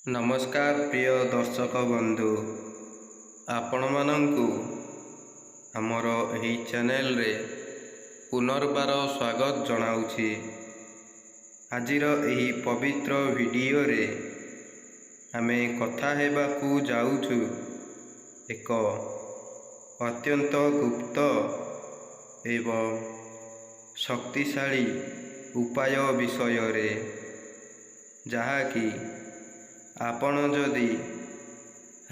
नमस्कार प्रिय दर्शक बंधु आपण मानंकु हमर एही चैनल रे पुनर्बार स्वागत जनाउछि। आजिर एही पवित्र वीडियो रे आमे कथा हेबाकू जाउछु एक अत्यंत गुप्त एवं शक्तिशाली उपाय विषय रे, जहा कि आपण जदि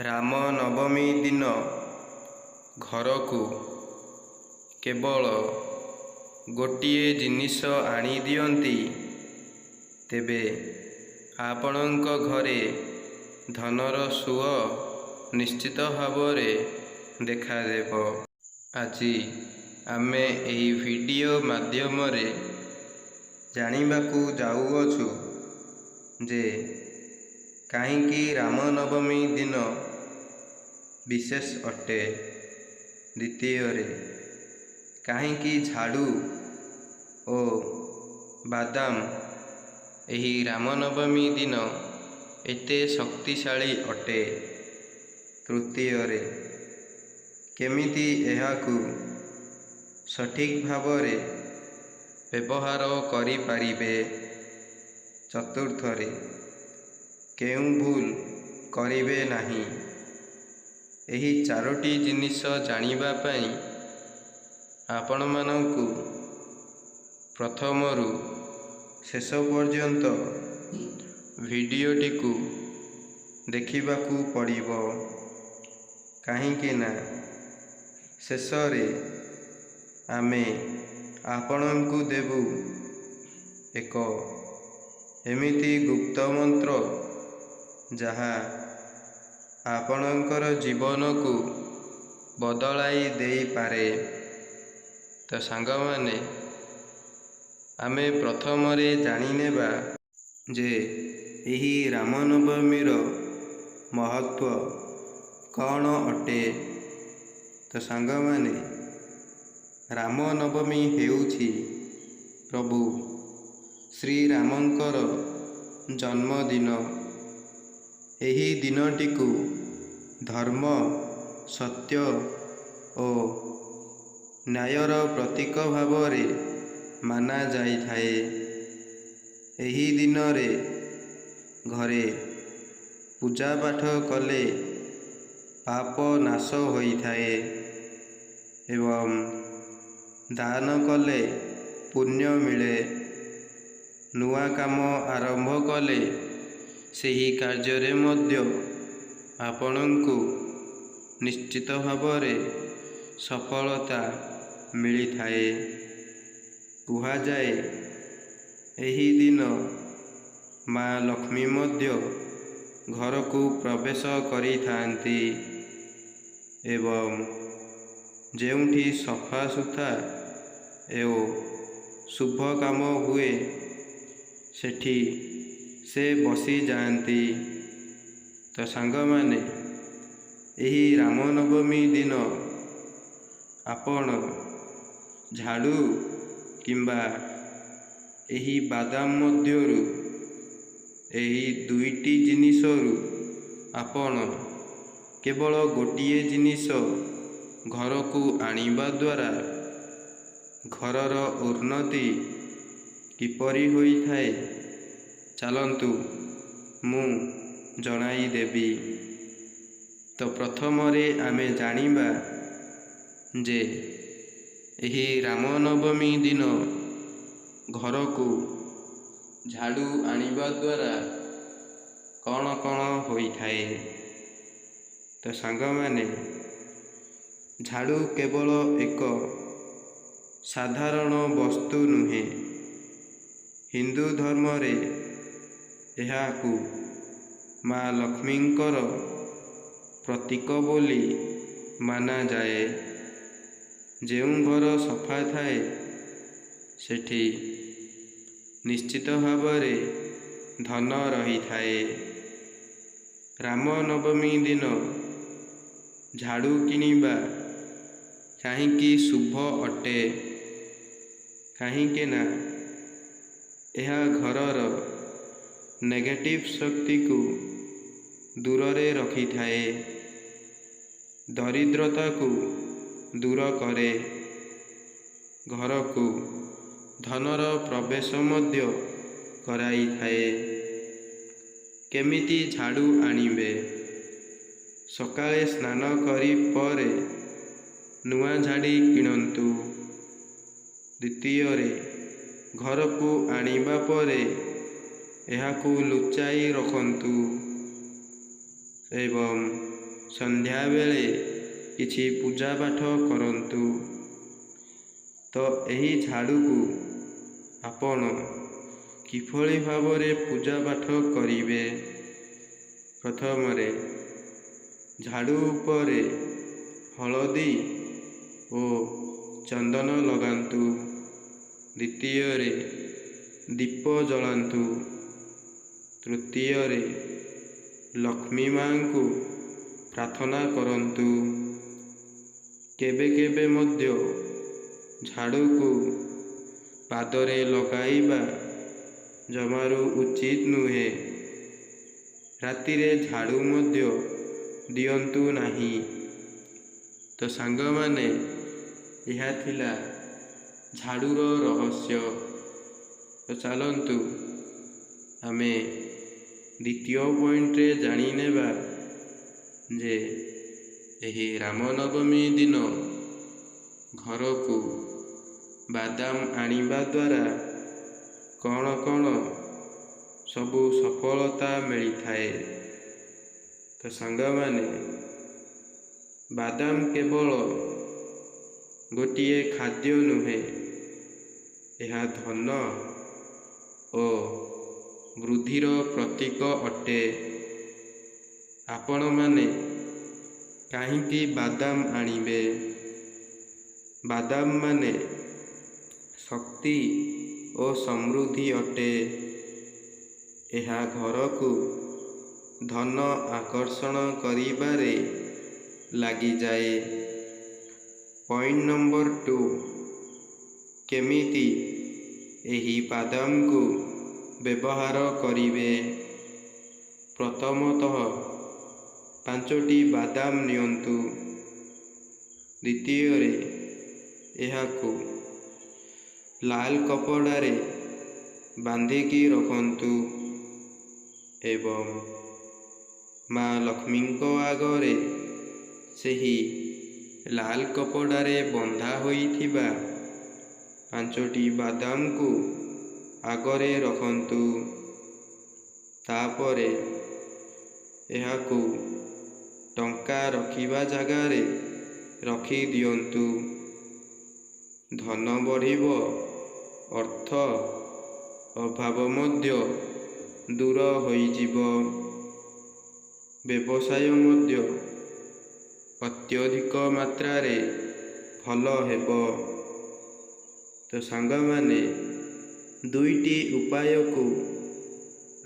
राम नवमी दिन घर को केवल गोटिए जिनिष आनी दियंती तेबे आपणक घरे धनर सुख निश्चित भावरे देखा देव। आजी आमे एही वीडियो माध्यम रे जानिबाकू जाउअछु जे काहींकी रामनवमी दिन विशेष अटे। द्वितीय रे काहींकी झाड़ू ओ बादाम एही रामनवमी दिन एते शक्तिशाली अटे। तृतीय रे केमिति एहाकू सठिक भावरे व्यवहार करि पारिबे। चतुर्थ रे केउ भूल करिबे नाही। एही चारोटी जिनिष जानिबा पई आपण मानंकु प्रथमरु शेष पर्यंत वीडियोटी को देखिबाकू पड़िबो। काहींकि ना शेष रे आमे आपणंकु देबु एक एमिति गुप्त मंत्र जहा आपणकर जीवन को बदलाई देई पारे। तो सांग माने आमे प्रथम रे जानी नेबा जे एही रामनवमीर महत्व कौन अटे। तो सांग माने रामनवमी हेउछि प्रभु श्री रामंकर जन्मदिन। एही दिनटी को धर्म सत्य ओ न्यायर प्रतीक भावरे माना जाई थाए। एही दिन रे घरे पूजा पाठ कले पाप नाश होई थाए एवं दान कले पुण्य मिले। नुआ काम आरंभ कले सेही कार्य मध्य आपणंकु निश्चित भावरे सफलता मिली थाए। कुहा जाए एही दिन माँ लक्ष्मी मध्य घर को प्रवेश करि थांती एवं जेउठी सफा सुथा एवं शुभ काम हुए सेठी से बसी जाती। तो सांग माने एही रामनवमी दिन आपण झाड़ू किंबा एही बादाम मध्यरु एही दुईटी जिनिषरु आपण केवल गोटिए जिनिष घर को आनिबा द्वारा घरर उन्नति किपरि होई थाए चलंतु मु जणाई देबी। तो प्रथम रे आमे जानिबा जे एही रामनवमी दिन घर को झाड़ू आनिबा द्वारा कौन कौन होई थाए। तो सांग माने झाड़ू केवल एक साधारण वस्तु नुहे। हिंदू धर्म रे एहाकू माँ लक्ष्मींकर प्रतीक बोली माना जाए। जेउ घर सफा थाए सेठी निश्चित भावरे धन रही थाए। रामनवमी दिन झाड़ू किनिबा काहींकी शुभ अटे। काहींके ना यह घरर नेगेटिव शक्ति को ଦୂରରେ ରଖିଥାଏ। ଦରିଦ୍ରତାକୁ ଦୂର କରେ। ଘରକୁ ଧନର ପ୍ରବେଶ ମଧ୍ୟ କରାଇଥାଏ। କେମିତି ଝାଡ଼ୁ ଆଣିବେ? ସକାଳେ ସ୍ନାନ କରି ପରେ ନୂଆ ଝାଡ଼ି କିଣନ୍ତୁ। ଦ୍ୱିତୀୟରେ, ଘରକୁ ଆଣିବା ପରେ ଏହାକୁ ଲୁଚାଇ ରଖନ୍ତୁ ଏବଂ ସନ୍ଧ୍ୟାବେଳେ କିଛି ପୂଜାପାଠ କରନ୍ତୁ। ତ ଏହି ଝାଡ଼ୁକୁ ଆପଣ କିଭଳି ଭାବରେ ପୂଜାପାଠ କରିବେ? ପ୍ରଥମରେ ଝାଡ଼ୁ ଉପରେ ହଳଦୀ ଓ ଚନ୍ଦନ ଲଗାନ୍ତୁ। ଦ୍ୱିତୀୟରେ ଦୀପ ଜଳାନ୍ତୁ। ତୃତୀୟରେ ଲକ୍ଷ୍ମୀ ମାଙ୍କୁ ପ୍ରାର୍ଥନା କରନ୍ତୁ। କେବେ କେବେ ମଧ୍ୟ ଝାଡ଼ୁକୁ ପାଦରେ ଲଗାଇବା ଜମାରୁ ଉଚିତ ନୁହେଁ। ରାତିରେ ଝାଡ଼ୁ ମଧ୍ୟ ଦିଅନ୍ତୁ ନାହିଁ। ତ ସାଙ୍ଗମାନେ, ଏହା ଥିଲା ଝାଡ଼ୁର ରହସ୍ୟ। ତ ଚାଲନ୍ତୁ ଆମେ ଦ୍ୱିତୀୟ ପଏଣ୍ଟରେ ଜାଣିନେବା ଯେ ଏହି ରାମନବମୀ ଦିନ ଘରକୁ ବାଦାମ ଆଣିବା ଦ୍ୱାରା କ'ଣ କ'ଣ ସବୁ ସଫଳତା ମିଳିଥାଏ। ତ ସାଙ୍ଗମାନେ, ବାଦାମ କେବଳ ଗୋଟିଏ ଖାଦ୍ୟ ନୁହେଁ, ଏହା ଧନ ଓ ବୃଦ୍ଧିର ପ୍ରତୀକ ଅଟେ। ଆପଣମାନେ କାହିଁକି ବାଦାମ ଆଣିବେ? ବାଦାମ ମାନେ ଶକ୍ତି ଓ ସମୃଦ୍ଧି ଅଟେ। ଏହା ଘରକୁ ଧନ ଆକର୍ଷଣ କରିବାରେ ଲାଗିଯାଏ। ପଏଣ୍ଟ ନମ୍ବର 2, କେମିତି ଏହି ବାଦାମକୁ ବ୍ୟବହାର କରିବେ? ପ୍ରଥମତଃ 5ଟି ବାଦାମ ନିଅନ୍ତୁ। ଦ୍ୱିତୀୟରେ ଏହାକୁ ଲାଲ କପଡ଼ାରେ ବାନ୍ଧିକି ରଖନ୍ତୁ ଏବଂ ମା ଲକ୍ଷ୍ମୀଙ୍କ ଆଗରେ ସେହି ଲାଲ କପଡ଼ାରେ ବନ୍ଧା ହୋଇଥିବା 5ଟି ବାଦାମକୁ ଆଗରେ ରଖନ୍ତୁ। ତାପରେ ଏହାକୁ ଟଙ୍କା ରଖିବା ଜାଗାରେ ରଖିଦିଅନ୍ତୁ। ଧନ ବଢ଼ିବ, ଅର୍ଥ ଅଭାବ ମଧ୍ୟ ଦୂର ହୋଇଯିବ। ବ୍ୟବସାୟ ମଧ୍ୟ ଅତ୍ୟଧିକ ମାତ୍ରାରେ ଭଲ ହେବ। ତ ସାଙ୍ଗମାନେ, 2ଟି ଉପାୟକୁ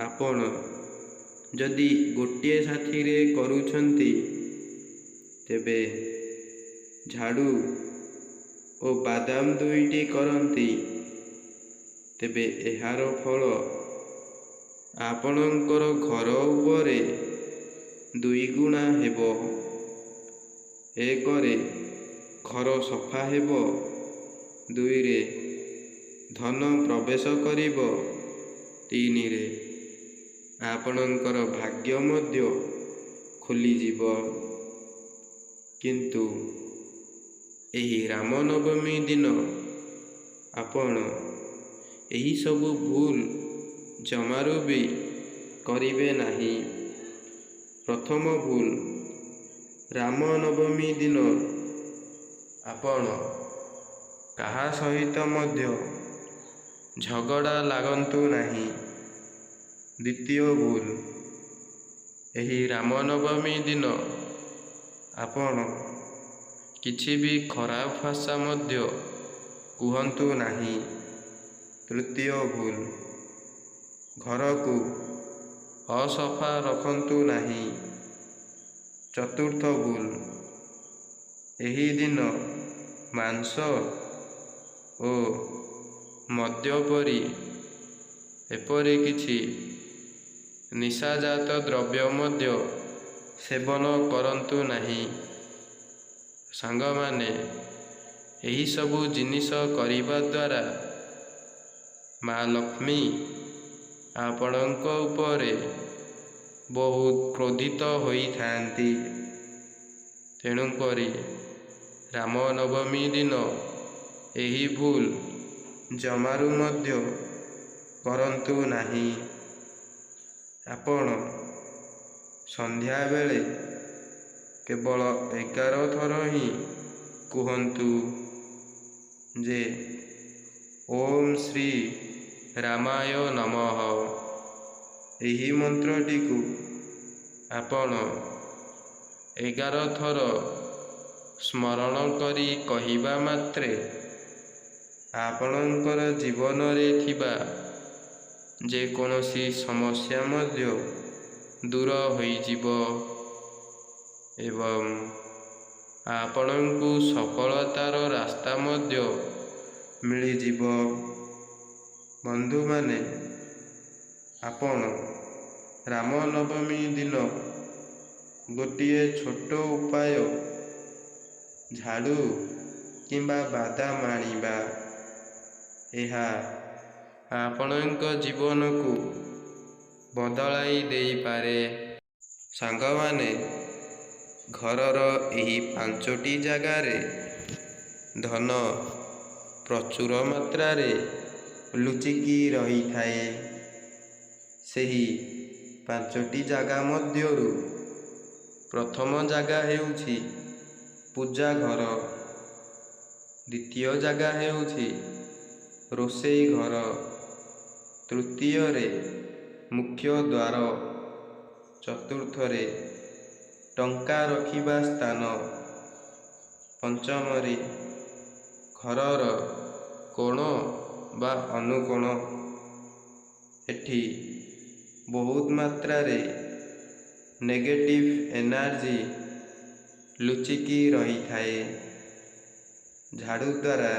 ଆପଣ ଯଦି ଗୋଟିଏ ସାଥିରେ କରୁଛନ୍ତି, ତେବେ ଝାଡ଼ୁ ଓ ବାଦାମ 2ଟି କରନ୍ତି, ତେବେ ଏହାର ଫଳ ଆପଣଙ୍କର ଘର ଉପରେ 2 ଗୁଣା ହେବ। 1ରେ ଘର ସଫା ହେବ, 2ରେ ଧନ ପ୍ରବେଶ କରିବ, 3ରେ ଆପଣଙ୍କର ଭାଗ୍ୟ ମଧ୍ୟ ଖୋଲିଯିବ। କିନ୍ତୁ ଏହି ରାମନବମୀ ଦିନ ଆପଣ ଏହିସବୁ ଭୁଲ ଜମାରୁ ବି କରିବେ ନାହିଁ। ପ୍ରଥମ ଭୁଲ, ରାମନବମୀ ଦିନ ଆପଣ କାହା ସହିତ ମଧ୍ୟ ଝଗଡ଼ା ଲାଗନ୍ତୁ ନାହିଁ। ଦ୍ୱିତୀୟ ଭୁଲ, ଏହି ରାମନବମୀ ଦିନ ଆପଣ କିଛି ବି ଖରାପ ଭାଷା ମଧ୍ୟ କୁହନ୍ତୁ ନାହିଁ। ତୃତୀୟ ଭୁଲ, ଘରକୁ ଅସଫା ରଖନ୍ତୁ ନାହିଁ। ଚତୁର୍ଥ ଭୁଲ, ଏହି ଦିନ ମାଂସ ଓ ମଦ୍ୟ ପରି ଏପରି କିଛି ନିଶାଜାତ ଦ୍ରବ୍ୟ ମଧ୍ୟ ସେବନ କରନ୍ତୁ ନାହିଁ। ସାଙ୍ଗମାନେ, ଏହିସବୁ ଜିନିଷ କରିବା ଦ୍ୱାରା ମା ଲକ୍ଷ୍ମୀ ଆପଣଙ୍କ ଉପରେ ବହୁତ କ୍ରୋଧିତ ହୋଇଥାନ୍ତି। ତେଣୁକରି ରାମନବମୀ ଦିନ ଏହି ଭୁଲ ଜମାରୁ ମଧ୍ୟ କରନ୍ତୁ ନାହିଁ। ଆପଣ ସନ୍ଧ୍ୟାବେଳେ କେବଳ 11 ଥର ହିଁ କୁହନ୍ତୁ ଯେ ଓମ୍ ଶ୍ରୀ ରାମାୟ ନମଃ। ଏହି ମନ୍ତ୍ରଟିକୁ ଆପଣ 11 ଥର ସ୍ମରଣ କରି କହିବା ମାତ୍ରେ ଆପଣଙ୍କର ଜୀବନରେ ଥିବା ଯେକୌଣସି ସମସ୍ୟା ମଧ୍ୟ ଦୂର ହୋଇଯିବ ଏବଂ ଆପଣଙ୍କୁ ସଫଳତାର ରାସ୍ତା ମଧ୍ୟ ମିଳିଯିବ। ବନ୍ଧୁମାନେ, ଆପଣ ରାମନବମୀ ଦିନ ଗୋଟିଏ ଛୋଟ ଉପାୟ ଝାଡ଼ୁ କିମ୍ବା ବାଦାମ ଆଣିବା, ଏହା ଆପଣଙ୍କ ଜୀବନକୁ ବଦଳାଇ ଦେଇପାରେ। ସାଙ୍ଗମାନେ, ଘରର ଏହି 5ଟି ଜାଗାରେ ଧନ ପ୍ରଚୁର ମାତ୍ରାରେ ଲୁଚିକି ରହିଥାଏ। ସେହି 5ଟି ଜାଗା ମଧ୍ୟରୁ ପ୍ରଥମ ଜାଗା ହେଉଛି ପୂଜା ଘର, ଦ୍ୱିତୀୟ ଜାଗା ହେଉଛି ରୋଷେଇ ଘର, ତୃତୀୟରେ ମୁଖ୍ୟ ଦ୍ୱାର, ଚତୁର୍ଥରେ ଟଙ୍କା ରଖିବା ସ୍ଥାନ, ପଞ୍ଚମରେ ଘରର କୋଣ ବା ଅନୁକୋଣ। ଏଠି ବହୁତ ମାତ୍ରାରେ ନେଗେଟିଭ ଏନର୍ଜି ଲୁଚିକି ରହିଥାଏ। ଝାଡ଼ୁ ଦ୍ୱାରା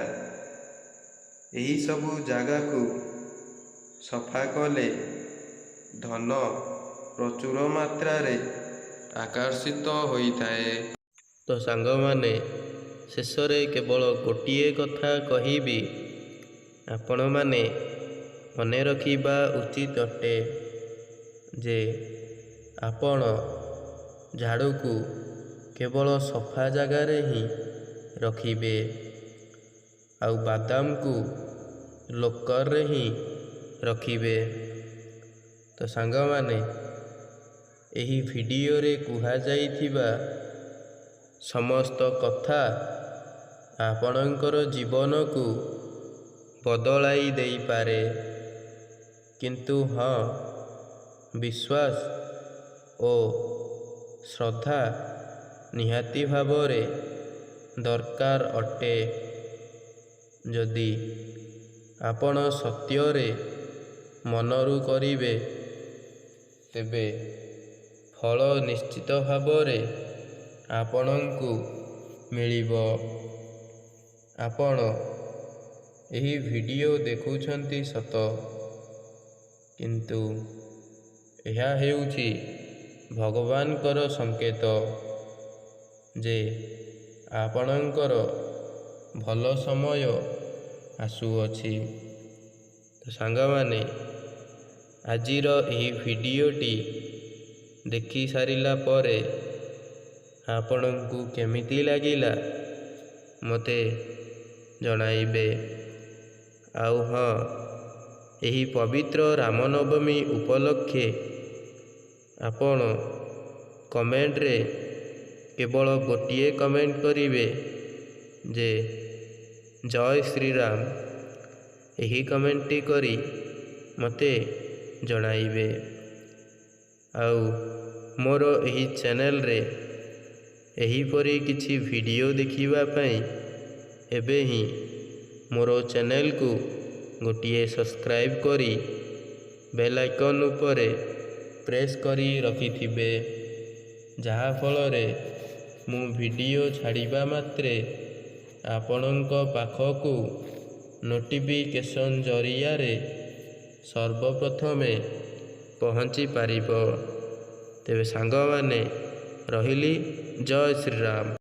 ଏହିସବୁ ଜାଗାକୁ ସଫା କଲେ ଧନ ପ୍ରଚୁର ମାତ୍ରାରେ ଆକର୍ଷିତ ହୋଇଥାଏ। ତ ସାଙ୍ଗମାନେ, ଶେଷରେ କେବଳ ଗୋଟିଏ କଥା କହିବି, ଆପଣମାନେ ମନେ ରଖିବା ଉଚିତ ଅଟେ ଯେ ଆପଣ ଝାଡ଼ୁକୁ କେବଳ ସଫା ଜାଗାରେ ହିଁ ରଖିବେ ଆଉ ବାଦାମକୁ ଲକରରେ ହିଁ ରଖିବେ। ତ ସାଙ୍ଗମାନେ, ଏହି ଭିଡ଼ିଓରେ କୁହାଯାଇଥିବା ସମସ୍ତ କଥା ଆପଣଙ୍କର ଜୀବନକୁ ବଦଳାଇ ଦେଇପାରେ। କିନ୍ତୁ ହଁ, ବିଶ୍ୱାସ ଓ ଶ୍ରଦ୍ଧା ନିହାତି ଭାବରେ ଦରକାର ଅଟେ। ଯଦି ଆପଣ ସତ୍ୟରେ ମନରୁ କରିବେ, ତେବେ ଫଳ ନିଶ୍ଚିତ ଭାବରେ ଆପଣଙ୍କୁ ମିଳିବ। ଆପଣ ଏହି ଭିଡ଼ିଓ ଦେଖୁଛନ୍ତି ସତ, କିନ୍ତୁ ଏହା ହେଉଛି ଭଗବାନଙ୍କର ସଂକେତ ଯେ ଆପଣଙ୍କର ଭଲ ସମୟ ଆସୁଅଛି। ତ ସାଙ୍ଗମାନେ, ଆଜିର ଏହି ଭିଡ଼ିଓଟି ଦେଖି ସାରିଲା ପରେ ଆପଣଙ୍କୁ କେମିତି ଲାଗିଲା ମୋତେ ଜଣାଇବେ। ଆଉ ହଁ, ଏହି ପବିତ୍ର ରାମନବମୀ ଉପଲକ୍ଷେ ଆପଣ କମେଣ୍ଟରେ କେବଳ ଗୋଟିଏ କମେଣ୍ଟ କରିବେ ଯେ ଜୟ ଶ୍ରୀରାମ। ଏହି କମେଣ୍ଟଟି କରି ମୋତେ ଜଣାଇବେ। ଆଉ ମୋର ଏହି ଚ୍ୟାନେଲରେ ଏହିପରି କିଛି ଭିଡ଼ିଓ ଦେଖିବା ପାଇଁ ଏବେ ହିଁ ମୋର ଚ୍ୟାନେଲକୁ ଗୋଟିଏ ସବସ୍କ୍ରାଇବ୍ କରି ବେଲ୍ ଆଇକନ୍ ଉପରେ ପ୍ରେସ୍ କରି ରଖିଥିବେ, ଯାହାଫଳରେ ମୁଁ ଭିଡ଼ିଓ ଛାଡ଼ିବା ମାତ୍ରେ ଆପଣଙ୍କ ପାଖକୁ ନୋଟିଫିକେସନ୍ ଜରିଆରେ ସର୍ବପ୍ରଥମେ ପହଞ୍ଚି ପାରିବ। ତେବେ ସାଙ୍ଗମାନେ ରହିଲି, ଜୟ ଶ୍ରୀରାମ।